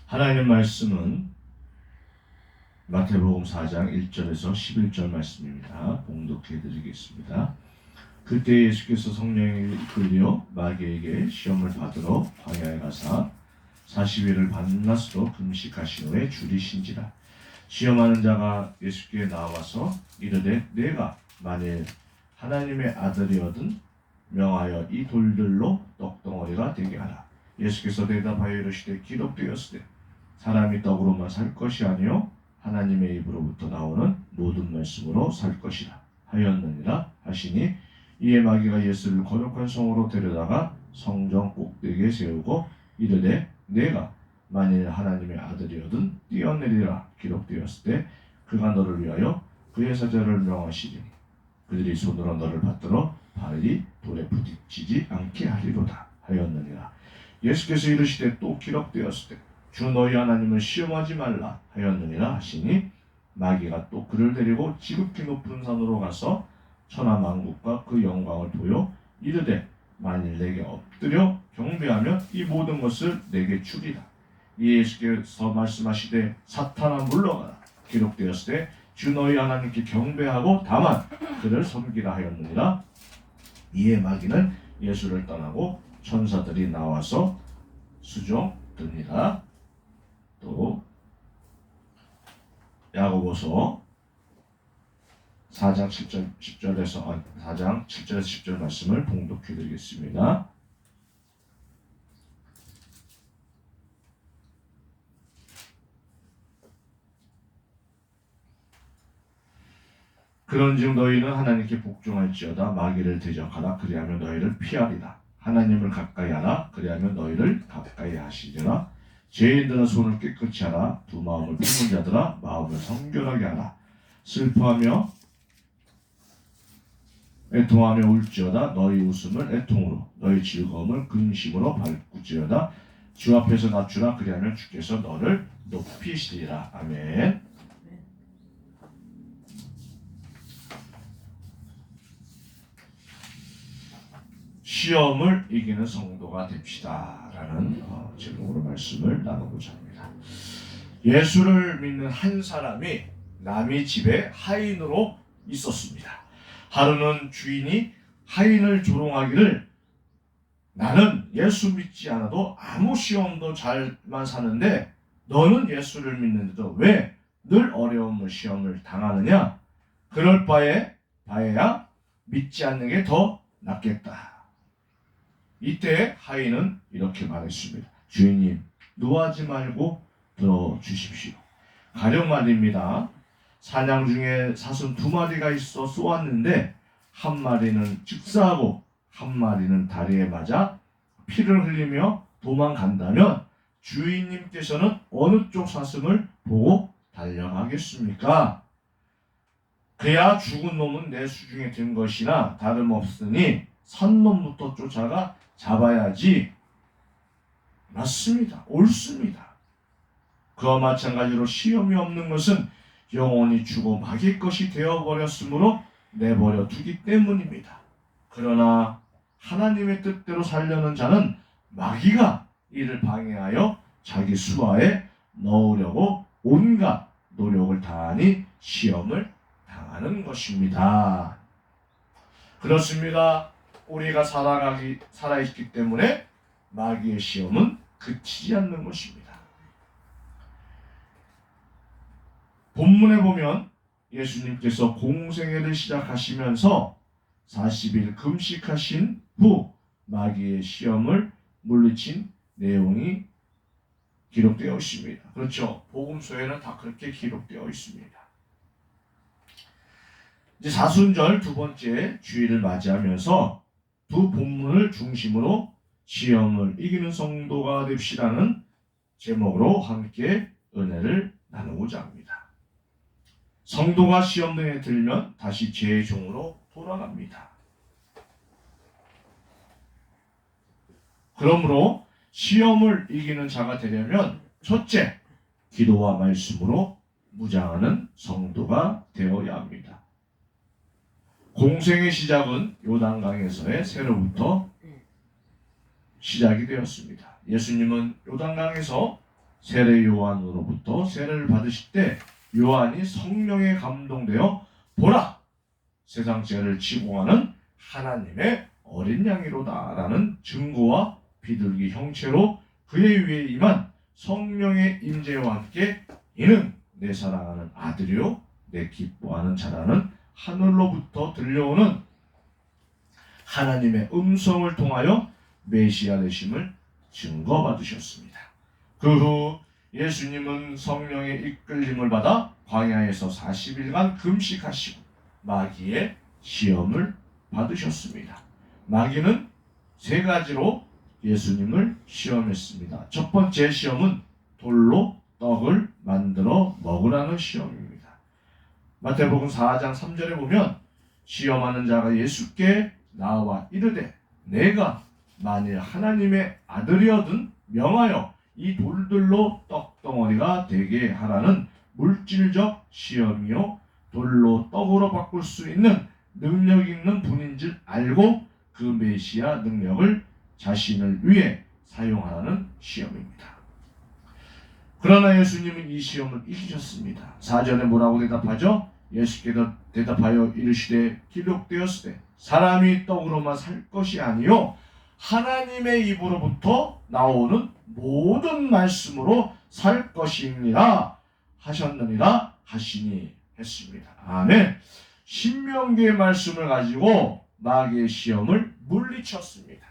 하나님 말씀은 마태복음 4장 1절에서 11절 말씀입니다. 봉독해 드리겠습니다. 그때 예수께서 성령에 이끌려 마귀에게 시험을 받으러 광야에 가사 40일을 밤낮으로 금식하신 후에 줄이신지라. 시험하는 자가 예수께 나와서 이르되 내가 만일 하나님의 아들이거든 명하여 이 돌들로 떡덩어리가 되게 하라. 예수께서 대답하여 이르시되 기록되었으되 사람이 떡으로만 살 것이 아니요 하나님의 입으로부터 나오는 모든 말씀으로 살 것이라 하였느니라 하시니, 이에 마귀가 예수를 거룩한 성으로 데려다가 성전 꼭대기에 세우고 이르되 내가 만일 하나님의 아들이거든 뛰어내리라 기록되었을 때 그가 너를 위하여 그의 사자를 명하시리니 그들이 손으로 너를 받들어 발이 돌에 부딪히지 않게 하리로다 하였느니라. 예수께서 이르시되 또 기록되었을 때 주 너희 하나님을 시험하지 말라 하였느니라 하시니, 마귀가 또 그를 데리고 지극히 높은 산으로 가서 천하 만국과 그 영광을 보여 이르되 만일 내게 엎드려 경배하면 이 모든 것을 내게 주리라. 예수께서 말씀하시되 사탄아 물러가라 기록되었을 때 주 너희 하나님께 경배하고 다만 그를 섬기라 하였느니라. 이에 마귀는 예수를 떠나고 천사들이 나와서 수종드니라. 또 야고보서 4장 7절에서 10절 말씀을 봉독해 드리겠습니다. 그런즉 너희는 하나님께 복종할지어다. 마귀를 대적하라. 그리하면 너희를 피하리라. 하나님을 가까이 하라. 그리하면 너희를 가까이 하시리라. 죄인들아 손을 깨끗이 하라. 두 마음을 품은 자들아 마음을 성결하게 하라. 슬퍼하며 애통하며 울지어다. 너희 웃음을 애통으로 너희 즐거움을 근심으로 바꾸지어다. 주 앞에서 낮추라. 그리하면 주께서 너를 높이시리라. 아멘. 시험을 이기는 성도가 됩시다 라는 제목으로 말씀을 나누고자 합니다. 예수를 믿는 한 사람이 남의 집에 하인으로 있었습니다. 하루는 주인이 하인을 조롱하기를, 나는 예수 믿지 않아도 아무 시험도 잘만 사는데 너는 예수를 믿는데도 왜 늘 어려움을 시험을 당하느냐? 그럴 바에야 믿지 않는 게 더 낫겠다. 이때 하인은 이렇게 말했습니다. 주인님, 노하지 말고 들어주십시오. 가령 말입니다. 사냥 중에 사슴 2마리가 있어 쏘았는데 한 마리는 즉사하고 한 마리는 다리에 맞아 피를 흘리며 도망간다면 주인님께서는 어느 쪽 사슴을 보고 달려가겠습니까? 그야 죽은 놈은 내 수중에 든 것이나 다름없으니 산 놈부터 쫓아가 잡아야지. 맞습니다. 옳습니다. 그와 마찬가지로 시험이 없는 것은 영원히 죽어 마귀 것이 되어버렸으므로 내버려 두기 때문입니다. 그러나 하나님의 뜻대로 살려는 자는 마귀가 이를 방해하여 자기 수하에 넣으려고 온갖 노력을 다하니 시험을 당하는 것입니다. 그렇습니다. 우리가 살아있기 때문에 마귀의 시험은 그치지 않는 것입니다. 본문에 보면 예수님께서 공생애를 시작하시면서 40일 금식하신 후 마귀의 시험을 물리친 내용이 기록되어 있습니다. 그렇죠. 복음서에는 다 그렇게 기록되어 있습니다. 이제 사순절 두 번째 주일을 맞이하면서 두 본문을 중심으로 시험을 이기는 성도가 됩시다는 제목으로 함께 은혜를 나누고자 합니다. 성도가 시험 등에 들면 다시 죄의 종으로 돌아갑니다. 그러므로 시험을 이기는 자가 되려면 첫째, 기도와 말씀으로 무장하는 성도가 되어야 합니다. 공생의 시작은 요단강에서의 새로부터 시작이 되었습니다. 예수님은 요단강에서 세례 요한으로부터 세례를 받으실 때 요한이 성령에 감동되어 보라, 세상 죄를 지고 가는 하나님의 어린 양이로다 라는 증거와 비둘기 형체로 그의 위에 임한 성령의 임재와 함께 이는 내 사랑하는 아들이요 내 기뻐하는 자라는 하늘로부터 들려오는 하나님의 음성을 통하여 메시아 되심을 증거받으셨습니다. 그 후 예수님은 성령의 이끌림을 받아 광야에서 40일간 금식하시고 마귀의 시험을 받으셨습니다. 마귀는 세 가지로 예수님을 시험했습니다. 첫 번째 시험은 돌로 떡을 만들어 먹으라는 시험입니다. 마태복음 4장 3절에 보면 시험하는 자가 예수께 나와 이르되 내가 만일 하나님의 아들이어든 명하여 이 돌들로 떡덩어리가 되게 하라는 물질적 시험이요 돌로 떡으로 바꿀 수 있는 능력 있는 분인 줄 알고 그 메시아 능력을 자신을 위해 사용하라는 시험입니다. 그러나 예수님은 이 시험을 이기셨습니다. 4절에 뭐라고 대답하죠? 예수께서 대답하여 이르시되 기록되었으되 사람이 떡으로만 살 것이 아니요 하나님의 입으로부터 나오는 모든 말씀으로 살 것이니라 하셨느니라 하시니 했습니다. 아멘. 신명기의 말씀을 가지고 마귀의 시험을 물리쳤습니다.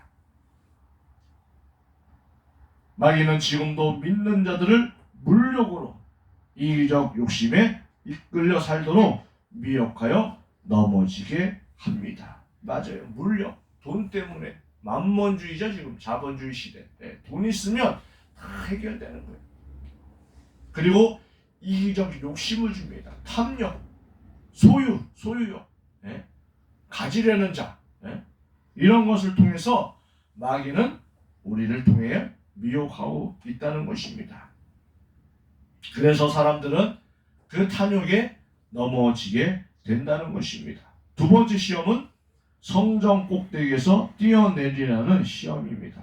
마귀는 지금도 믿는 자들을 물욕으로 이기적 욕심에 이끌려 살도록 미혹하여 넘어지게 합니다. 맞아요. 물욕, 돈 때문에 만몬주의죠. 지금 자본주의 시대. 돈 있으면 다 해결되는 거예요. 그리고 이기적 욕심을 줍니다. 탐욕, 소유욕, 가지려는 자, 이런 것을 통해서 마귀는 우리를 통해 미혹하고 있다는 것입니다. 그래서 사람들은 그 탐욕에 넘어지게 된다는 것입니다. 두 번째 시험은 성전 꼭대기에서 뛰어내리라는 시험입니다.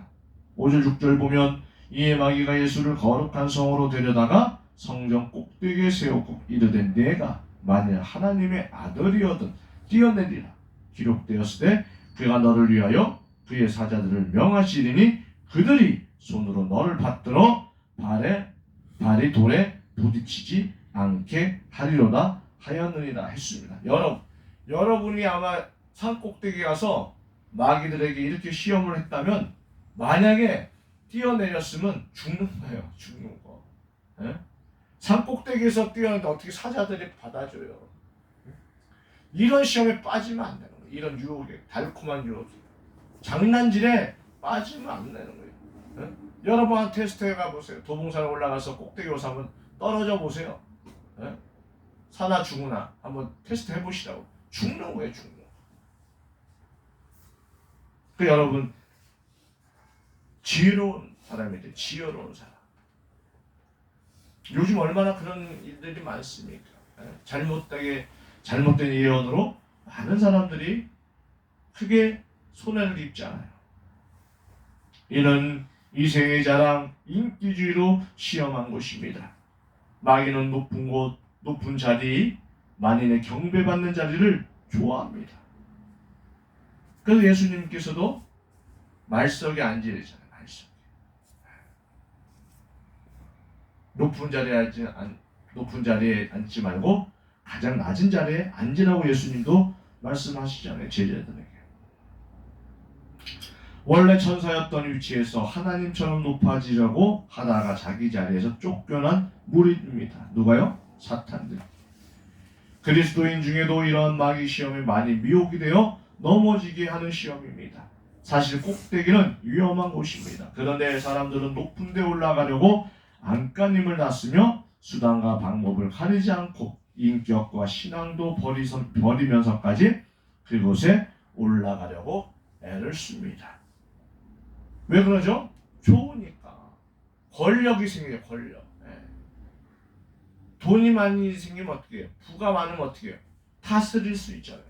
5절 6절 보면 이에 마귀가 예수를 거룩한 성으로 데려다가 성전 꼭대기에 세우고 이르되 내가 만일 하나님의 아들이어든 뛰어내리라 기록되었으되 그가 너를 위하여 그의 사자들을 명하시리니 그들이 손으로 너를 받들어 발이 돌에 부딪히지 않게 하리로다 하였느니라 했습니다. 여러분이 아마 산 꼭대기에 가서 마귀들에게 이렇게 시험을 했다면 만약에 뛰어내렸으면 죽는 거예요. 죽는 거. 산 꼭대기에서 뛰어내는데 어떻게 사자들이 받아줘요. 이런 시험에 빠지면 안 되는 거예요. 이런 유혹에, 달콤한 유혹, 장난질에 빠지면 안 되는 거예요. 여러분 한 테스트 해가 보세요. 도봉산 올라가서 꼭대기 오서 한번 떨어져 보세요. 사나 죽으나 한번 테스트 해보시라고. 죽는 거예요. 죽는 거. 그 여러분 지혜로운 사람이 돼. 지혜로운 사람. 요즘 얼마나 그런 일들이 많습니까? 잘못된 예언으로 많은 사람들이 크게 손해를 입잖아요. 이는 이생의 자랑, 인기주의로 시험한 것입니다. 마귀는 높은 자리, 만인의 경배받는 자리를 좋아합니다. 그래서 예수님께서도 말석에 앉으래잖아요. 말석에. 높은 자리에 앉지 말고 가장 낮은 자리에 앉으라고 예수님도 말씀하시잖아요. 제자들에게. 원래 천사였던 위치에서 하나님처럼 높아지려고 하다가 자기 자리에서 쫓겨난 무리입니다. 누가요? 사탄들. 그리스도인 중에도 이러한 마귀 시험에 많이 미혹이 되어 넘어지게 하는 시험입니다. 사실 꼭대기는 위험한 곳입니다. 그런데 사람들은 높은 데 올라가려고 안간힘을 났으며 수단과 방법을 가리지 않고 인격과 신앙도 버리면서까지 그곳에 올라가려고 애를 씁니다. 왜 그러죠? 좋으니까. 권력이 생겨요. 권력. 돈이 많이 생기면 어떻게 해요? 부가 많으면 어떻게 해요? 다스릴 수 있잖아요.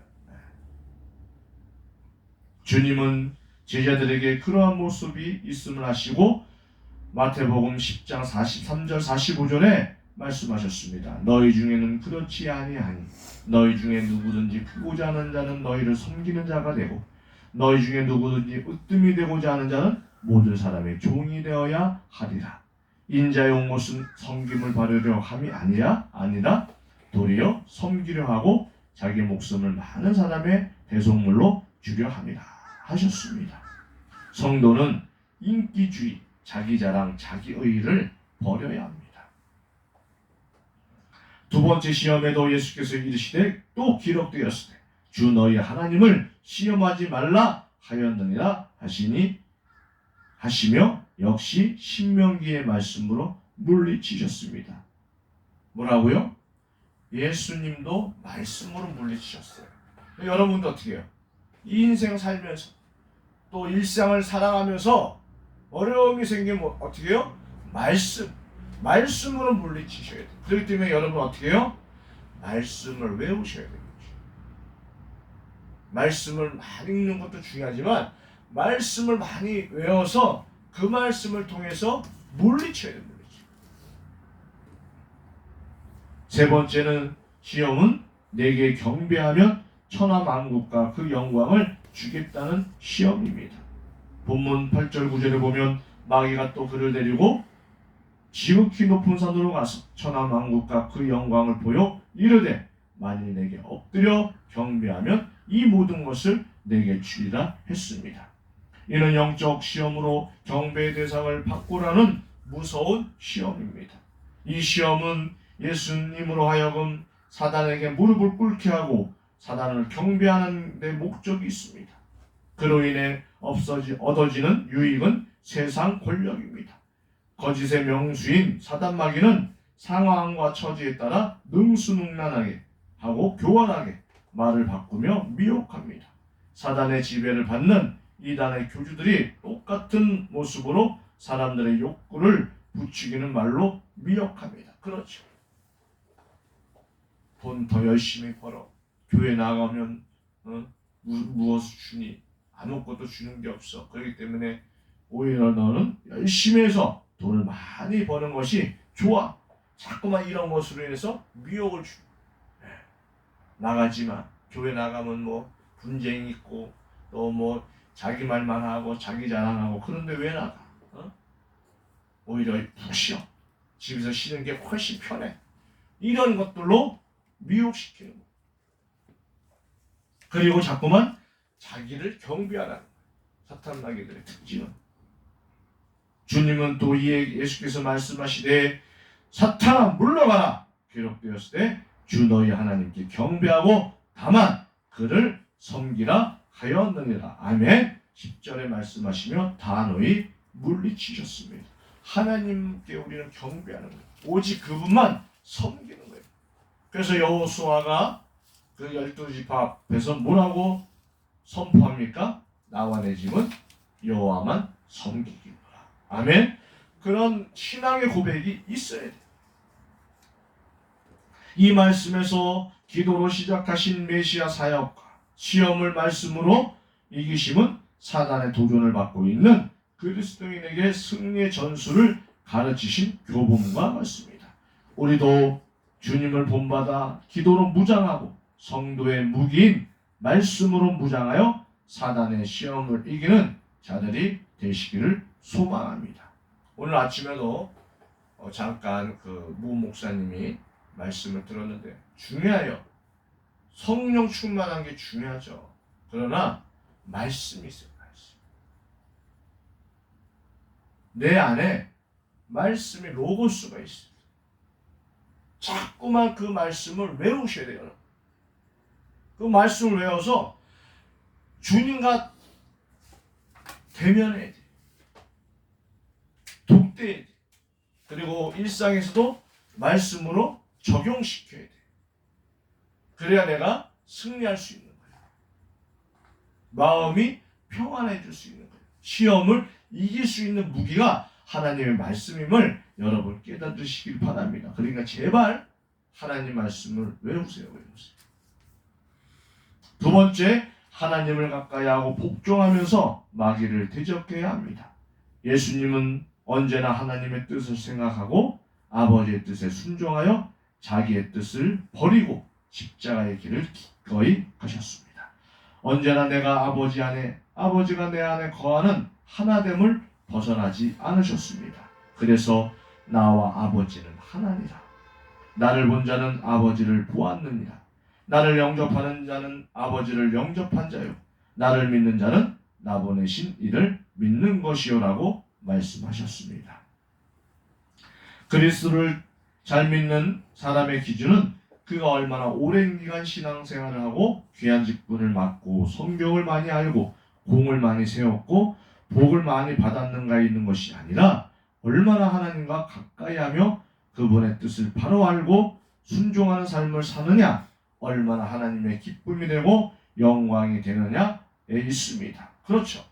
주님은 제자들에게 그러한 모습이 있음을 아시고 마태복음 10장 43절 45절에 말씀하셨습니다. 너희 중에는 그렇지 아니하니 너희 중에 누구든지 크고자 하는 자는 너희를 섬기는 자가 되고 너희 중에 누구든지 으뜸이 되고자 하는 자는 모든 사람의 종이 되어야 하리라. 인자의 온 것은 섬김을 받으려 함이 아니라 도리어 섬기려 하고 자기 목숨을 많은 사람의 대속물로 주려 함이라 하셨습니다. 성도는 인기주의, 자기자랑, 자기의의를 버려야 합니다. 두 번째 시험에도 예수께서 이르시되 또 기록되었을 때 주 너희 하나님을 시험하지 말라 하였느니라 하시며 역시 신명기의 말씀으로 물리치셨습니다. 뭐라고요? 예수님도 말씀으로 물리치셨어요. 여러분도 어떻게 해요? 이 인생 살면서 또 일상을 살아가면서 어려움이 생기면 어떻게 해요? 말씀으로 물리치셔야 돼요. 그렇기 때문에 여러분 어떻게 해요? 말씀을 외우셔야 돼요. 말씀을 많이 읽는 것도 중요하지만 말씀을 많이 외워서 그 말씀을 통해서 물리쳐야 됩니다. 세 번째는 시험은 내게 경배하면 천하만국과 그 영광을 주겠다는 시험입니다. 본문 8절 9절에 보면 마귀가 또 그를 데리고 지극히 높은 산으로 가서 천하만국과 그 영광을 보여 이르되 만일 내게 엎드려 경배하면 이 모든 것을 내게 주리라 했습니다. 이는 영적 시험으로 경배의 대상을 바꾸라는 무서운 시험입니다. 이 시험은 예수님으로 하여금 사단에게 무릎을 꿇게 하고 사단을 경배하는 데 목적이 있습니다. 그로 인해 얻어지는 유익은 세상 권력입니다. 거짓의 명수인 사단 마귀는 상황과 처지에 따라 능수능란하게 하고 교활하게 말을 바꾸며 미혹합니다. 사단의 지배를 받는 이단의 교주들이 똑같은 모습으로 사람들의 욕구를 부추기는 말로 미혹합니다. 그렇죠. 돈 더 열심히 벌어. 교회 나가면 무엇을 주니? 아무것도 주는 게 없어. 그렇기 때문에 오히려 너는 열심히 해서 돈을 많이 버는 것이 좋아. 자꾸만 이런 것으로 인해서 미혹을 주. 나가지만 교회 나가면 뭐 분쟁이 있고 또 뭐 자기 말만 하고 자기 자랑하고 그런데 왜 나가? 오히려 푹 쉬어. 집에서 쉬는 게 훨씬 편해. 이런 것들로 미혹시키는 거예요. 그리고 자꾸만 자기를 경배하라는 거예요. 사탄 마귀들의 특징은. 주님은 또 이에 예수께서 말씀하시되 사탄아 물러가라 기록되었을 때 주 너희 하나님께 경배하고 다만 그를 섬기라 하였느니라. 아멘. 10절에 말씀하시며 단호히 물리치셨습니다. 하나님께 우리는 경배하는 거예요. 오직 그분만 섬기는 거예요. 그래서 여호수아가 그 12지파 앞에서 뭐라고 선포합니까? 나와 내 집은 여호와만 섬기기로라. 아멘. 그런 신앙의 고백이 있어야 돼요. 이 말씀에서 기도로 시작하신 메시아 사역과 시험을 말씀으로 이기심은 사단의 도전을 받고 있는 그리스도인에게 승리의 전술을 가르치신 교본과 같습니다. 우리도 주님을 본받아 기도로 무장하고 성도의 무기인 말씀으로 무장하여 사단의 시험을 이기는 자들이 되시기를 소망합니다. 오늘 아침에도 잠깐 그 무 목사님이 말씀을 들었는데 중요해요. 성령 충만한 게 중요하죠. 그러나 말씀이 있어요. 말씀. 내 안에 말씀의 로고스가 있어요. 자꾸만 그 말씀을 외우셔야 돼요. 그 말씀을 외워서 주님과 대면해야 돼. 독대해야 돼. 그리고 일상에서도 말씀으로 적용시켜야 돼. 그래야 내가 승리할 수 있는 거예요. 마음이 평안해질 수 있는 거예요. 시험을 이길 수 있는 무기가 하나님의 말씀임을 여러분 깨닫으시길 바랍니다. 그러니까 제발 하나님 말씀을 외우세요. 두 번째, 하나님을 가까이 하고 복종하면서 마귀를 대적해야 합니다. 예수님은 언제나 하나님의 뜻을 생각하고 아버지의 뜻에 순종하여 자기의 뜻을 버리고 십자가의 길을 기꺼이 가셨습니다. 언제나 내가 아버지 안에, 아버지가 내 안에 거하는 하나됨을 벗어나지 않으셨습니다. 그래서 나와 아버지는 하나니라. 나를 본 자는 아버지를 보았느니라. 나를 영접하는 자는 아버지를 영접한 자요, 나를 믿는 자는 나 보내신 이를 믿는 것이요라고 말씀하셨습니다. 그리스도를 잘 믿는 사람의 기준은 그가 얼마나 오랜 기간 신앙생활을 하고 귀한 직분을 맡고 성경을 많이 알고 공을 많이 세웠고 복을 많이 받았는가에 있는 것이 아니라 얼마나 하나님과 가까이 하며 그분의 뜻을 바로 알고 순종하는 삶을 사느냐, 얼마나 하나님의 기쁨이 되고 영광이 되느냐에 있습니다. 그렇죠.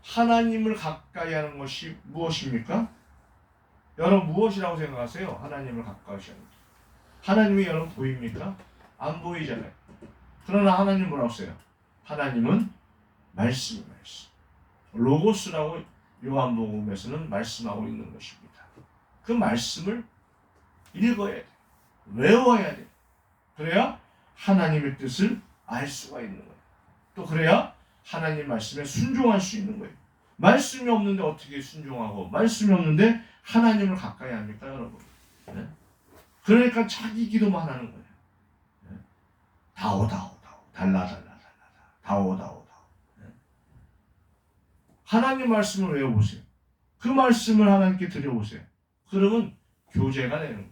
하나님을 가까이 하는 것이 무엇입니까? 여러분 무엇이라고 생각하세요? 하나님을 가까이 하는 것. 하나님이 여러분 보입니까? 안 보이잖아요. 그러나 하나님 뭐라고 써요? 하나님은 말씀. 로고스라고 요한복음에서는 말씀하고 있는 것입니다. 그 말씀을 읽어야 돼. 외워야 돼. 그래야 하나님의 뜻을 알 수가 있는 거예요. 또 그래야 하나님 말씀에 순종할 수 있는 거예요. 말씀이 없는데 어떻게 순종하고, 말씀이 없는데 하나님을 가까이 합니까, 여러분? 네? 그러니까 자기 기도만 하는 거예요. 네? 다오 달라 다오. 네? 하나님 말씀을 외워보세요. 그 말씀을 하나님께 드려보세요. 그러면 교제가 되는 거예요.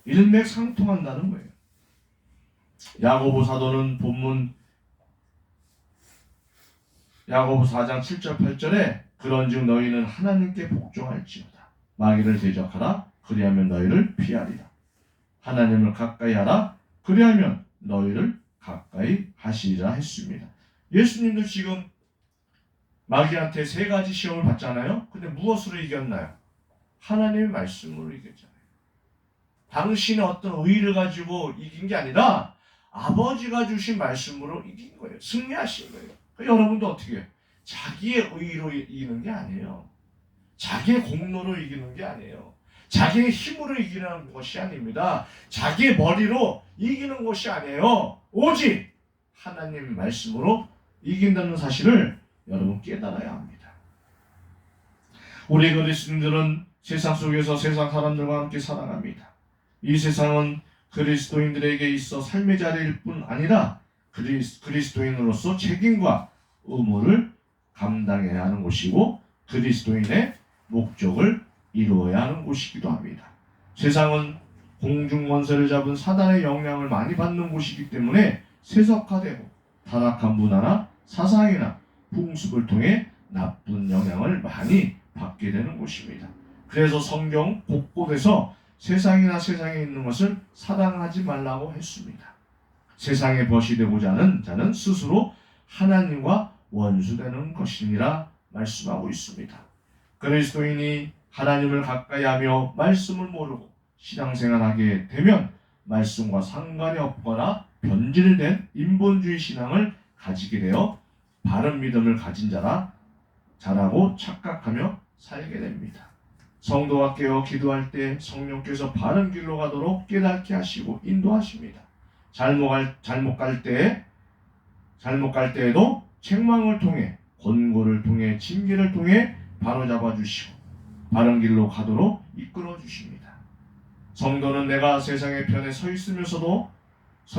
일맥상통한다는 거예요. 야고보 사도는 본문 야고보 4장 7절 8절에 그런즉 너희는 하나님께 복종할지어다. 마귀를 대적하라. 그리하면 너희를 피하리라. 하나님을 가까이 하라. 그리하면 너희를 가까이 하시리라 했습니다. 예수님도 지금 마귀한테 3가지 시험을 받잖아요. 근데 무엇으로 이겼나요? 하나님의 말씀으로 이겼잖아요. 당신의 어떤 의의를 가지고 이긴 게 아니라 아버지가 주신 말씀으로 이긴 거예요. 승리하신 거예요. 여러분도 어떻게 해요? 자기의 의의로 이기는 게 아니에요. 자기의 공로로 이기는 게 아니에요. 자기의 힘으로 이기는 것이 아닙니다. 자기의 머리로 이기는 것이 아니에요. 오직 하나님 말씀으로 이긴다는 사실을 여러분 깨달아야 합니다. 우리 그리스도인들은 세상 속에서 세상 사람들과 함께 살아갑니다. 이 세상은 그리스도인들에게 있어 삶의 자리일 뿐 아니라 그리스도인으로서 책임과 의무를 감당해야 하는 곳이고 그리스도인의 목적을 이루어야 하는 곳이기도 합니다. 세상은 공중권세를 잡은 사단의 영향을 많이 받는 곳이기 때문에 세속화되고 타락한 문화나 사상이나 풍습을 통해 나쁜 영향을 많이 받게 되는 곳입니다. 그래서 성경 곳곳에서 세상에 있는 것을 사랑하지 말라고 했습니다. 세상에 벗이 되고자 하는 자는 스스로 하나님과 원수되는 것이니라 말씀하고 있습니다. 그리스도인이 하나님을 가까이 하며 말씀을 모르고 신앙생활하게 되면 말씀과 상관이 없거나 변질된 인본주의 신앙을 가지게 되어 바른 믿음을 가진 자라고 착각하며 살게 됩니다. 성도가 깨어 기도할 때 성령께서 바른 길로 가도록 깨닫게 하시고 인도하십니다. 잘못 갈 때에도 책망을 통해 권고를 통해 징계를 통해 바로잡아 주시고 바른 길로 가도록 이끌어 주십니다. 성도는 내가 세상의 편에 서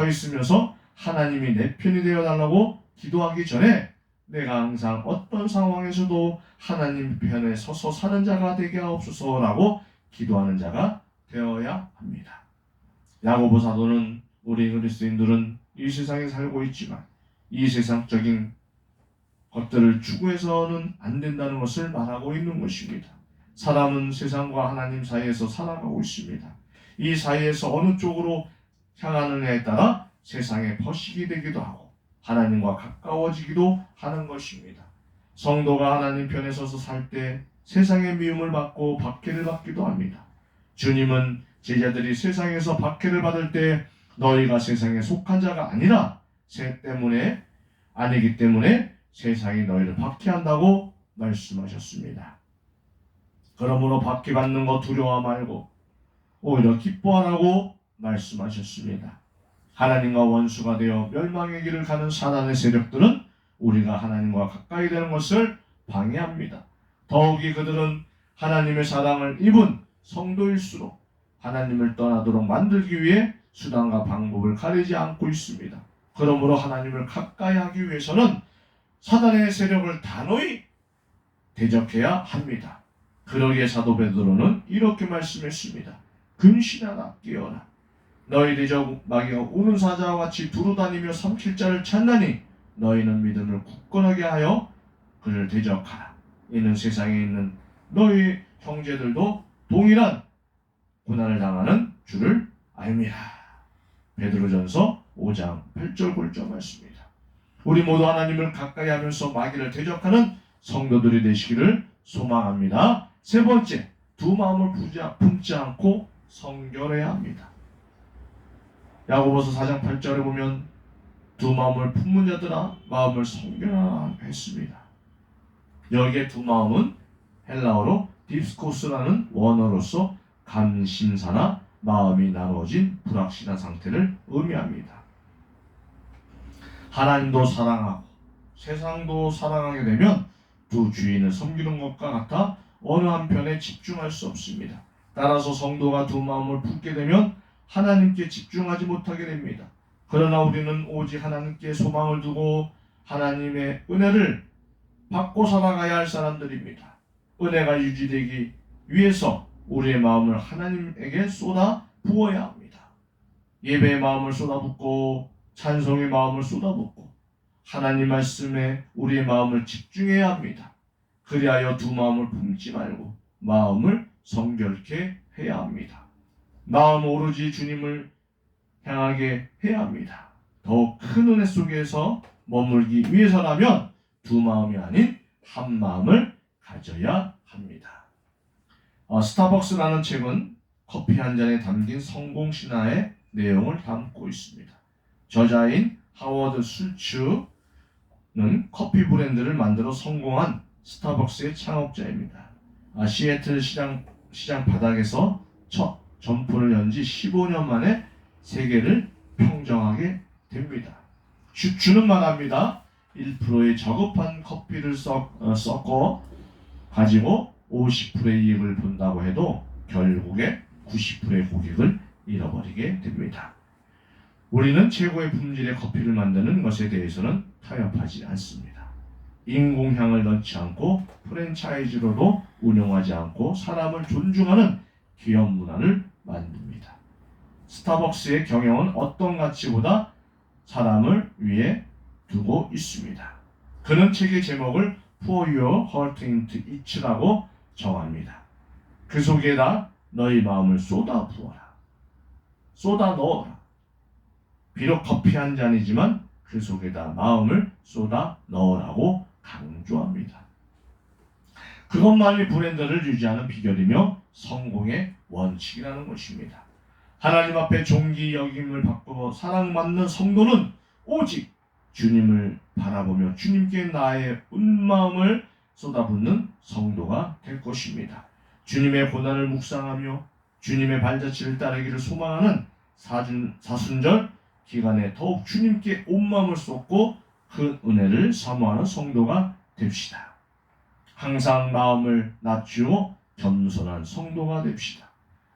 있으면서 하나님이 내 편이 되어 달라고 기도하기 전에 내가 항상 어떤 상황에서도 하나님 편에 서서 사는 자가 되게 하옵소서라고 기도하는 자가 되어야 합니다. 야고보 사도는 우리 그리스도인들은 이 세상에 살고 있지만 이 세상적인 것들을 추구해서는 안 된다는 것을 말하고 있는 것입니다. 사람은 세상과 하나님 사이에서 살아가고 있습니다. 이 사이에서 어느 쪽으로 향하느냐에 따라 세상의 벗이게 되기도 하고 하나님과 가까워지기도 하는 것입니다. 성도가 하나님 편에 서서 살 때 세상의 미움을 받고 박해를 받기도 합니다. 주님은 제자들이 세상에서 박해를 받을 때 너희가 세상에 속한 자가 아니기 때문에 세상이 너희를 박해한다고 말씀하셨습니다. 그러므로 박해받는 거 두려워 말고 오히려 기뻐하라고 말씀하셨습니다. 하나님과 원수가 되어 멸망의 길을 가는 사단의 세력들은 우리가 하나님과 가까이 되는 것을 방해합니다. 더욱이 그들은 하나님의 사랑을 입은 성도일수록 하나님을 떠나도록 만들기 위해 수단과 방법을 가리지 않고 있습니다. 그러므로 하나님을 가까이 하기 위해서는 사단의 세력을 단호히 대적해야 합니다. 그러기에 사도 베드로는 이렇게 말씀했습니다. 근신하라, 깨어라. 너희 대적 마귀가 우는 사자와 같이 두루다니며 삼킬 자를 찾나니 너희는 믿음을 굳건하게 하여 그를 대적하라. 이는 세상에 있는 너희 형제들도 동일한 고난을 당하는 줄을 알미라. 베드로전서 5장 8절 9절 말씀입니다. 우리 모두 하나님을 가까이 하면서 마귀를 대적하는 성도들이 되시기를 소망합니다. 세 번째, 두 마음을 품지 않고 성결해야 합니다. 야고보서 4장 8절에 보면 두 마음을 품는 자들아 마음을 성결하라 했습니다. 여기에 두 마음은 헬라어로 딥스코스라는 원어로서 감심사나 마음이 나누어진 불확실한 상태를 의미합니다. 하나님도 사랑하고 세상도 사랑하게 되면 두 주인을 섬기는 것과 같아 어느 한편에 집중할 수 없습니다. 따라서 성도가 두 마음을 품게 되면 하나님께 집중하지 못하게 됩니다. 그러나 우리는 오직 하나님께 소망을 두고 하나님의 은혜를 받고 살아가야 할 사람들입니다. 은혜가 유지되기 위해서 우리의 마음을 하나님에게 쏟아 부어야 합니다. 예배의 마음을 쏟아붓고 찬송의 마음을 쏟아붓고 하나님 말씀에 우리의 마음을 집중해야 합니다. 그리하여 두 마음을 품지 말고 마음을 성결케 해야 합니다. 마음 오로지 주님을 향하게 해야 합니다. 더욱 큰 은혜 속에서 머물기 위해서라면 두 마음이 아닌 한 마음을 가져야 합니다. 스타벅스라는 책은 커피 한 잔에 담긴 성공 신화의 내용을 담고 있습니다. 저자인 하워드 술츠는 커피 브랜드를 만들어 성공한 스타벅스의 창업자입니다. 시애틀 시장 바닥에서 첫 점포를 연 지 15년 만에 세계를 평정하게 됩니다. 주는 말합니다. 1%의 저급한 커피를 섞어 가지고 50%의 이익을 본다고 해도 결국에 90%의 고객을 잃어버리게 됩니다. 우리는 최고의 품질의 커피를 만드는 것에 대해서는 타협하지 않습니다. 인공향을 넣지 않고 프랜차이즈로도 운영하지 않고 사람을 존중하는 기업 문화를 만듭니다. 스타벅스의 경영은 어떤 가치보다 사람을 위해 두고 있습니다. 그는 책의 제목을 Pour your heart into it라고 정합니다. 그 속에다 너희 마음을 쏟아 부어라. 쏟아 넣어라. 비록 커피 한 잔이지만 그 속에다 마음을 쏟아 넣으라고 강조합니다. 그것만이 브랜드를 유지하는 비결이며 성공의 원칙이라는 것입니다. 하나님 앞에 존귀 여김을 받고 사랑받는 성도는 오직 주님을 바라보며 주님께 나의 온 마음을 쏟아붓는 성도가 될 것입니다. 주님의 고난을 묵상하며 주님의 발자취를 따르기를 소망하는 사순절 기간에 더욱 주님께 온 마음을 쏟고 그 은혜를 사모하는 성도가 됩시다. 항상 마음을 낮추어 겸손한 성도가 됩시다.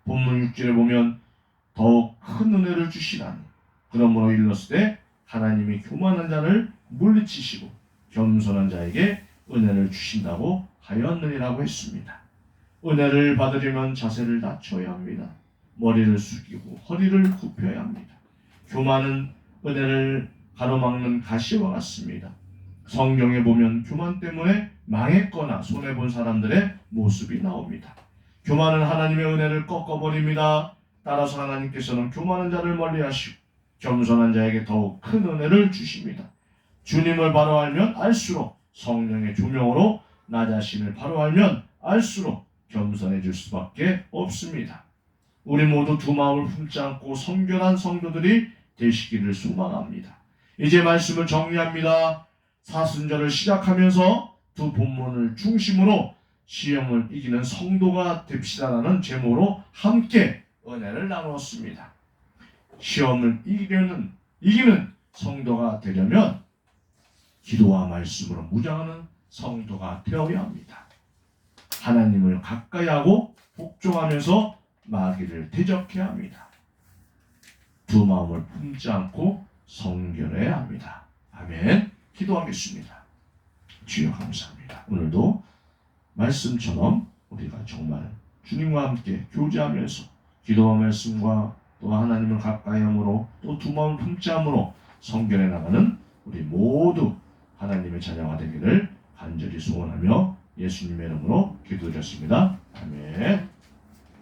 본문 6절에 보면 더욱 큰 은혜를 주시나니 그러므로 일렀을 하나님이 교만한 자를 물리치시고 겸손한 자에게 은혜를 주신다고 하였느니라고 했습니다. 은혜를 받으려면 자세를 낮춰야 합니다. 머리를 숙이고 허리를 굽혀야 합니다. 교만은 은혜를 가로막는 가시와 같습니다. 성경에 보면 교만 때문에 망했거나 손해본 사람들의 모습이 나옵니다. 교만은 하나님의 은혜를 꺾어버립니다. 따라서 하나님께서는 교만한 자를 멀리하시고 겸손한 자에게 더욱 큰 은혜를 주십니다. 주님을 바로 알면 알수록 성령의 조명으로 나 자신을 바로 알면 알수록 겸손해질 수밖에 없습니다. 우리 모두 두 마음을 품지 않고 성결한 성도들이 되시기를 소망합니다. 이제 말씀을 정리합니다. 사순절을 시작하면서 두 본문을 중심으로 시험을 이기는 성도가 됩시다라는 제목으로 함께 은혜를 나누었습니다. 시험을 이기는 성도가 되려면 기도와 말씀으로 무장하는 성도가 되어야 합니다. 하나님을 가까이 하고 복종하면서 마귀를 대적해야 합니다. 두 마음을 품지 않고 성결해야 합니다. 아멘. 기도하겠습니다. 주여 감사합니다. 오늘도 말씀처럼 우리가 정말 주님과 함께 교제하면서 기도와 말씀과 또 하나님을 가까이 함으로 또 두 마음을 품지 함으로 성결해 나가는 우리 모두 하나님의 자녀가 되기를 간절히 소원하며 예수님의 이름으로 기도드렸습니다. 아멘.